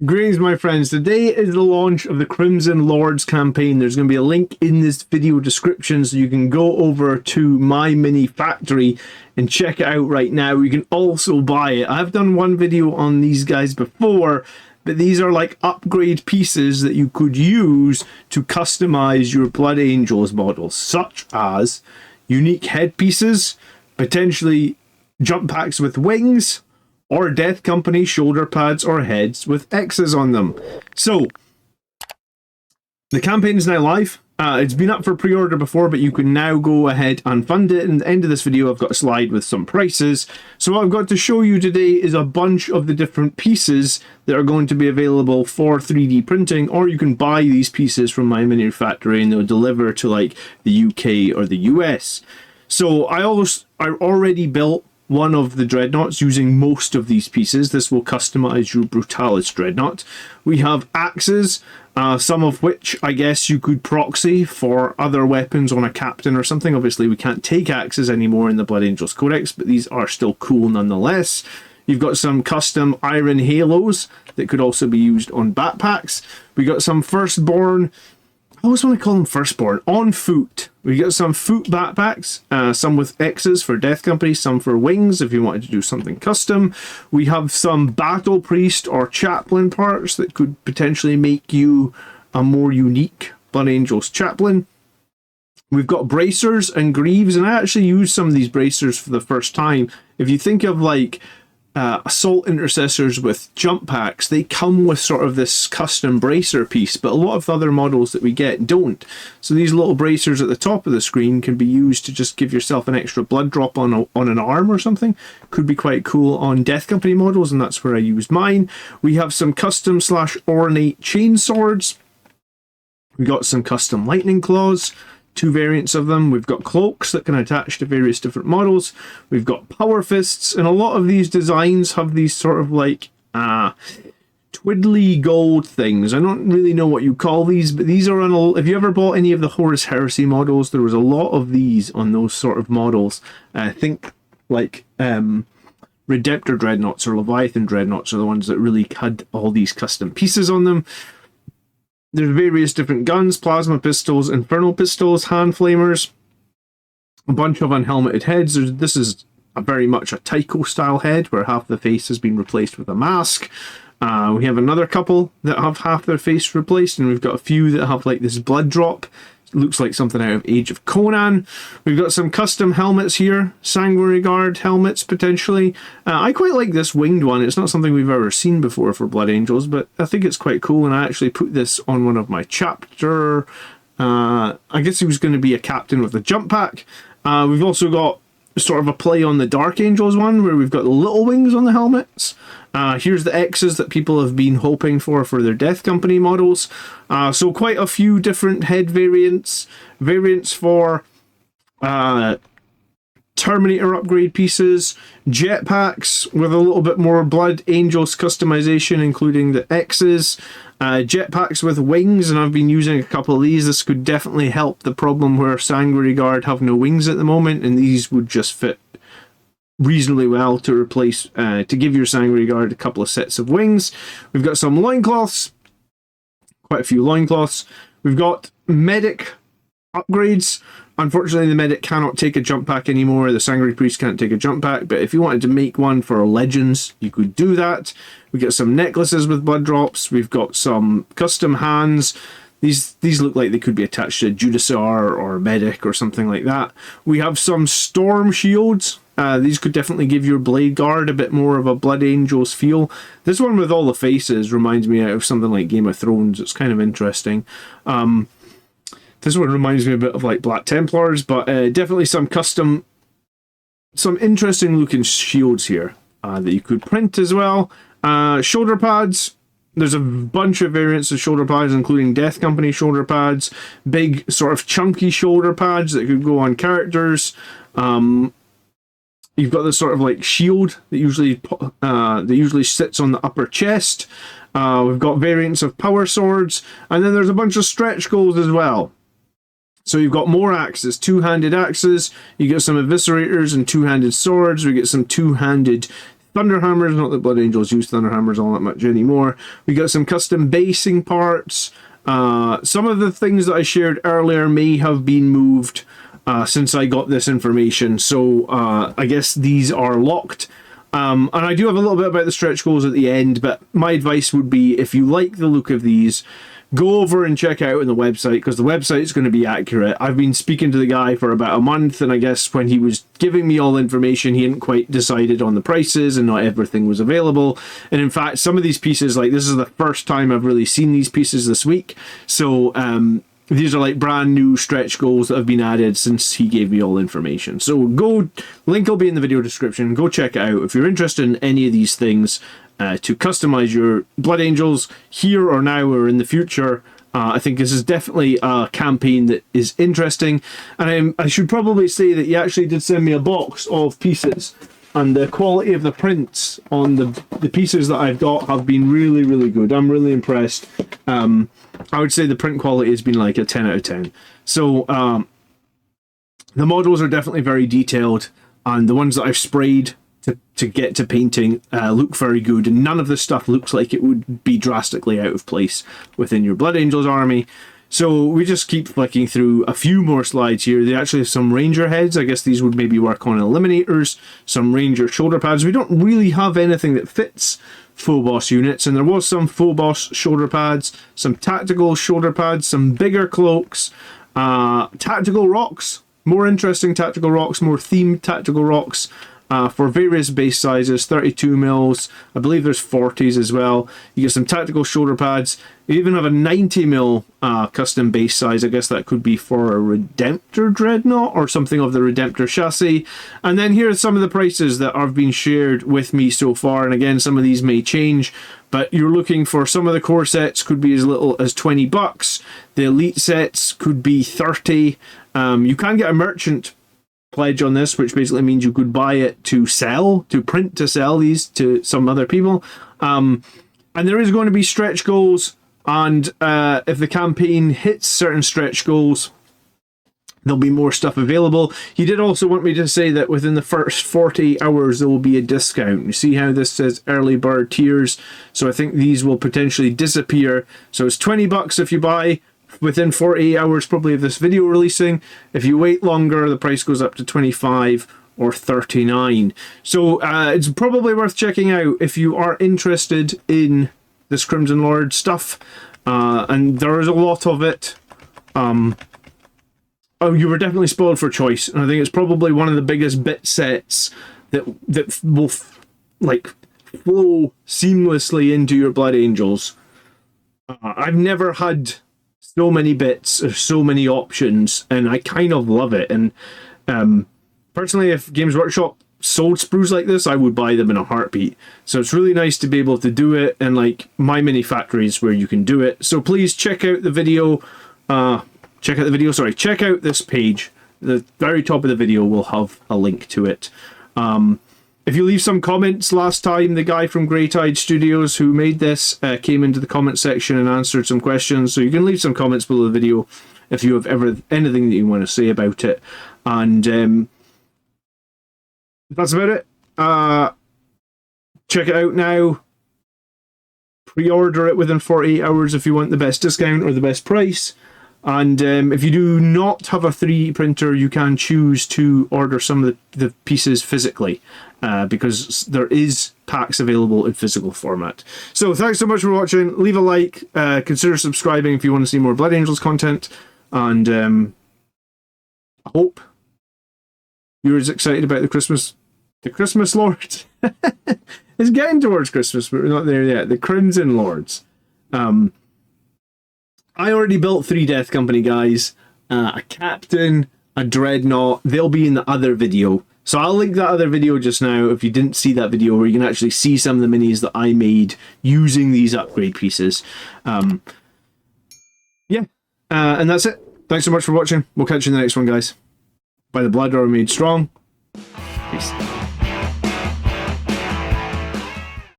Greetings, my friends. Today is the launch of the Crimson Lords campaign. There's going to be a link in this video description so you can go over to my mini factory and check it out right now. You can also buy it. I've done one video on these guys before, but these are like upgrade pieces that you could use to customize your Blood Angels models, such as unique headpieces, potentially jump packs with wings, or Death Company shoulder pads or heads with X's on them. So, the campaign is now live. It's been up for pre-order before, but you can now go ahead and fund it. In the end of this video, I've got a slide with some prices. So what I've got to show you today is a bunch of the different pieces that are going to be available for 3D printing, or you can buy these pieces from my mini factory and they'll deliver to like the UK or the US. So I already built one of the dreadnoughts using most of these pieces. This will customize your Brutalis dreadnought. We have axes, some of which I guess you could proxy for other weapons on a captain or something. Obviously we can't take axes anymore in the Blood Angels Codex, but these are still cool nonetheless. You've got some custom iron halos that could also be used on backpacks. We got some Firstborn, I always want to call them Firstborn, on foot. We got some foot backpacks, some with X's for Death Company, some for wings if you wanted to do something custom. We have some Battle Priest or Chaplain parts that could potentially make you a more unique Blood Angels Chaplain. We've got bracers and greaves, and I actually used some of these bracers for the first time. If you think of like assault intercessors with jump packs, they come with sort of this custom bracer piece, but a lot of the other models that we get don't. So these little bracers at the top of the screen can be used to just give yourself an extra blood drop on an arm or something. Could be quite cool on Death Company models, and that's where I used mine. We have some custom / ornate chain swords. We got some custom lightning claws, 2 variants of them. We've got cloaks that can attach to various different models. We've got power fists, and a lot of these designs have these sort of like twiddly gold things. I don't really know what you call these, but these are on if you ever bought any of the Horus Heresy models, there was a lot of these on those sort of models. I think like Redemptor Dreadnoughts or Leviathan Dreadnoughts are the ones that really had all these custom pieces on them. There's various different guns, plasma pistols, infernal pistols, hand flamers, a bunch of unhelmeted heads. This is very much a Tycho style head where half the face has been replaced with a mask. We have another couple that have half their face replaced, and we've got a few that have like this blood drop. It looks like something out of Age of Conan. We've got some custom helmets here, Sanguinary Guard helmets potentially. I quite like this winged one. It's not something we've ever seen before for Blood Angels, but I think it's quite cool, and I actually put this on one of my chapter. I guess he was going to be a captain with a jump pack. We've also got sort of a play on the Dark Angels one where we've got the little wings on the helmets. Here's the X's that people have been hoping for their Death Company models. So quite a few different head variants for Terminator upgrade pieces, jetpacks with a little bit more Blood Angels customization, including the X's, jetpacks with wings, and I've been using a couple of these. This could definitely help the problem where Sanguinary Guard have no wings at the moment, and these would just fit reasonably well to replace, to give your Sanguinary Guard a couple of sets of wings. We've got some loincloths, quite a few loincloths. We've got medic upgrades. Unfortunately, the medic cannot take a jump pack anymore. The Sanguinary Priest can't take a jump pack, but if you wanted to make one for Legends, you could do that. We get some necklaces with blood drops. We've got some custom hands. These look like they could be attached to Judiciar or Medic or something like that. We have some storm shields. These could definitely give your Blade Guard a bit more of a Blood Angels feel. This one with all the faces reminds me of something like Game of Thrones. It's kind of interesting. This one reminds me a bit of like Black Templars, but definitely some interesting looking shields here that you could print as well. Shoulder pads. There's a bunch of variants of shoulder pads, including Death Company shoulder pads, big sort of chunky shoulder pads that could go on characters. You've got this sort of like shield that usually sits on the upper chest. We've got variants of power swords, and then there's a bunch of stretch goals as well. So you've got more axes, two-handed axes. You get some eviscerators and two-handed swords. We get some two-handed Thunderhammers. Not that Blood Angels use Thunderhammers all that much anymore. We got some custom basing parts. Some of the things that I shared earlier may have been moved since I got this information. So I guess these are locked. And I do have a little bit about the stretch goals at the end, but my advice would be, if you like the look of these, go over and check out on the website, because the website is going to be accurate. I've been speaking to the guy for about a month, and I guess when he was giving me all the information, he hadn't quite decided on the prices, and not everything was available. And in fact, some of these pieces, like this is the first time I've really seen these pieces this week. So these are like brand new stretch goals that have been added since he gave me all the information. So go, link will be in the video description. Go check it out if you're interested in any of these things. To customize your Blood Angels here or now or in the future. I think this is definitely a campaign that is interesting. And I should probably say that he actually did send me a box of pieces, and the quality of the prints on the pieces that I've got have been really, really good. I'm really impressed. I would say the print quality has been like a 10 out of 10. So the models are definitely very detailed, and the ones that I've sprayed to get to painting look very good, and none of this stuff looks like it would be drastically out of place within your Blood Angels army. So we just keep flicking through a few more slides here. They actually have some ranger heads. I guess these would maybe work on eliminators, some ranger shoulder pads. We don't really have anything that fits Phobos units, and there was some Phobos shoulder pads, some tactical shoulder pads, some bigger cloaks, tactical rocks, more interesting tactical rocks, more themed tactical rocks, for various base sizes, 32 mils. I believe there's 40s as well. You get some tactical shoulder pads. You even have a 90 mil custom base size. I guess that could be for a Redemptor Dreadnought or something of the Redemptor chassis. And then here are some of the prices that have been shared with me so far. And again, some of these may change, but you're looking for some of the core sets could be as little as 20 bucks. The elite sets could be 30. You can get a merchant pledge on this, which basically means you could buy it to sell, to print to sell these to some other people. And there is going to be stretch goals, and if the campaign hits certain stretch goals, there'll be more stuff available. He did also want me to say that within the first 48 hours there will be a discount. You see how this says early bird tiers? So I think these will potentially disappear. So it's 20 bucks if you buy within 48 hours probably of this video releasing. If you wait longer, the price goes up to 25 or 39. So it's probably worth checking out if you are interested in this Crimson Lord stuff, and there is a lot of it. Oh, you were definitely spoiled for choice, and I think it's probably one of the biggest bit sets that will like flow seamlessly into your Blood Angels. I've never had so many bits or so many options, and I kind of love it. And personally, if Games Workshop sold sprues like this, I would buy them in a heartbeat. So it's really nice to be able to do it, and like my mini factories where you can do it. So please check out the video. Check out this page. The very top of the video will have a link to it. If you leave some comments, last time the guy from Greytide Studios who made this came into the comment section and answered some questions, so you can leave some comments below the video if you have anything that you want to say about it. And that's about it. Check it out now. Pre-order it within 48 hours if you want the best discount or the best price. And if you do not have a 3D printer, you can choose to order some of the pieces physically, because there is packs available in physical format. So thanks so much for watching. Leave a like, consider subscribing if you want to see more Blood Angels content, and I hope you're as excited about the Christmas Lord. It's getting towards Christmas, but we're not there yet. The Crimson Lords. I already built 3 Death Company guys, a Captain, a Dreadnought. They'll be in the other video. So I'll link that other video just now if you didn't see that video, where you can actually see some of the minis that I made using these upgrade pieces. Yeah, and that's it. Thanks so much for watching. We'll catch you in the next one, guys. By the blood are we made strong.